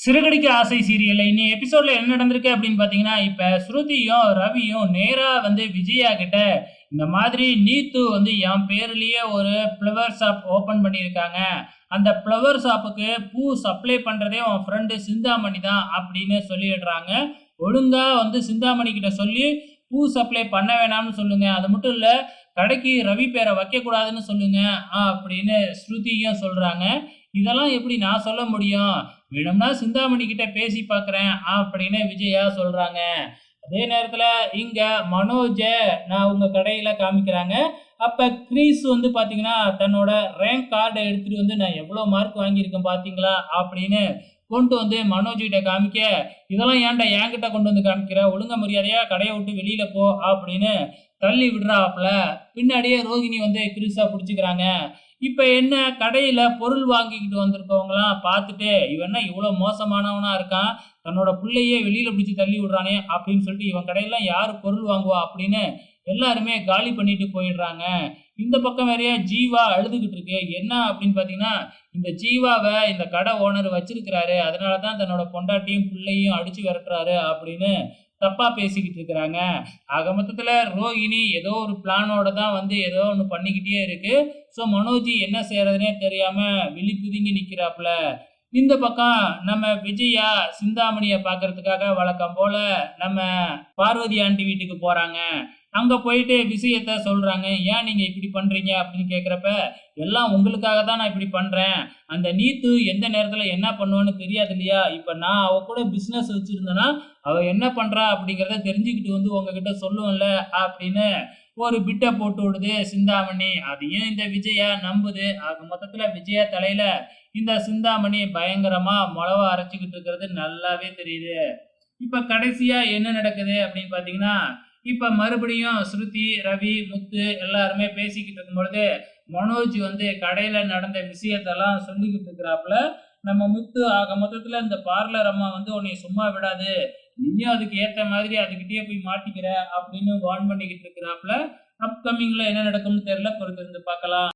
சிறகடிக்க ஆசை சீரியல்ல இன்னைய எபிசோட்ல என்ன நடந்திருக்கு அப்படின்னு பார்த்தீங்கன்னா, இப்ப ஸ்ருதியும், ரவியும் நேரா வந்து விஜயா கிட்ட, இந்த மாதிரி நீத்து வந்து என் பேர்லயே ஒரு ஃப்ளவர் ஷாப் ஓப்பன் பண்ணியிருக்காங்க. அந்த ஃப்ளவர் ஷாப்புக்கு பூ சப்ளை பண்றதே உன் ஃப்ரெண்டு சிந்தாமணி தான் அப்படின்னு சொல்லிடுறாங்க. ஒழுங்கா வந்து சிந்தாமணி கிட்ட சொல்லி பூ சப்ளை பண்ண வேணாம்னு சொல்லுங்க. அது மட்டும் இல்ல, கடைக்கு ரவி பேர வைக்கக்கூடாதுன்னு சொல்லுங்க அப்படின்னு ஸ்ருதியும் சொல்றாங்க. இதெல்லாம் எப்படி நான் சொல்ல முடியும்? வேணும்னா சிந்தாமணி கிட்ட பேசி பார்க்குறேன் அப்படின்னு விஜயா சொல்றாங்க. அதே நேரத்துல இங்க மனோஜ நான் உங்க கடையில காமிக்கிறாங்க. அப்ப கிரீஸ் வந்து பார்த்தீங்கன்னா, தன்னோட ரேங்க் கார்ட எடுத்துட்டு வந்து நான் எவ்வளோ மார்க் வாங்கியிருக்கேன் பார்த்தீங்களா? அப்படின்னு கொண்டு வந்து மனோஜ் கிட்ட காமிக்க, இதெல்லாம் ஏன்டா என்கிட்ட கொண்டு வந்து காமிக்கிற? ஒழுங்கா மரியாதையா கடைய விட்டு வெளியில போ அப்படின்னு தள்ளி விடுறாப்புல. பின்னாடியே ரோகிணி வந்து கிரிஸா புடிச்சுக்கிறாங்க. இப்ப என்ன கடையில பொருள் வாங்கிக்கிட்டு வந்திருக்கவங்கலாம் பார்த்துட்டு, இவன் என்ன இவ்ளோ மோசமானவனா இருக்கான்? தன்னோட புள்ளையே வெளியில பிடிச்சு தள்ளி விடுறானே! அப்படின்னு சொல்லிட்டு, இவன் கடையில யாரு பொருள் வாங்குவா? அப்படின்னு எல்லாருமே காலி பண்ணிட்டு போயிடுறாங்க. இந்த பக்கம் வேறயா ஜீவா அழுதுகிட்டு இருக்கு. என்ன அப்படின்னு பார்த்தீங்கன்னா, இந்த ஜீவாவ இந்த கடை ஓனர் வச்சிருக்கிறாரு. அதனால தான் தன்னோட பொண்டாட்டியும், புள்ளையும் அடிச்சு விரட்டுறாரு அப்படின்னு தப்பா பேசிக்கிட்டு இருக்கிறாங்க. ஆக மொத்தத்துல ரோகிணி ஏதோ ஒரு பிளானோட தான் வந்து ஏதோ ஒண்ணு பண்ணிக்கிட்டே இருக்கு. ஸோ மனோஜ் என்ன செய்றதுன்னே தெரியாம விழி பிதுங்கி நிக்கிறாப்புல. இந்த பக்கம் நம்ம விஜயா சிந்தாமணிய பார்க்கறதுக்காக வழக்கம் போல நம்ம பார்வதி ஆண்டி வீட்டுக்கு போறாங்க. அங்க போயிட்டு விஷயத்த சொல்றாங்க. "ஏன் நீங்க இப்படி பண்றீங்க?" அப்படின்னு கேட்கிறப்ப, "எல்லாம் உங்களுக்காக தான் நான் இப்படி பண்றேன். அந்த நீத்து எந்த நேரத்துல என்ன பண்ணுவான்னு தெரியாது இல்லையா? இப்ப நான் அவ கூட பிசினஸ் வச்சிருந்தேன்னா, அவ என்ன பண்றா அப்படிங்கிறத தெரிஞ்சுக்கிட்டு வந்து உங்ககிட்ட சொல்லுவேன்ல" அப்படின்னு ஒரு பிட்ட போட்டு விடுது சிந்தாமணி. அதையும் இந்த விஜயா நம்புது. ஆக மொத்தத்துல விஜயா தலையில இந்த சிந்தாமணி பயங்கரமா மொளவ அரைச்சுக்கிட்டு இருக்கிறது நல்லாவே தெரியுது. இப்ப கடைசியா என்ன நடக்குது அப்படின்னு பார்த்தீங்கன்னா, இப்ப மறுபடியும் ஸ்ருதி, ரவி, முத்து எல்லாருமே பேசிக்கிட்டு இருக்கும்பொழுது, மனோஜ் வந்து கடையில நடந்த விஷயத்தெல்லாம் சொல்லிக்கிட்டு இருக்கிறாப்புல. நம்ம முத்து ஆக மொத்தத்துல இந்த பார்லர் அம்மா வந்து உன்னைய சும்மா விடாது. நீயும் அதுக்கு ஏத்த மாதிரி அதுகிட்டயே போய் மாட்டிக்கிற அப்படின்னு வார்ன் பண்ணிக்கிட்டு இருக்கிறாப்புல. அப்கமிங்ல என்ன நடக்கும்னு தெரியல. பொறுத்திருந்து பார்க்கலாம்.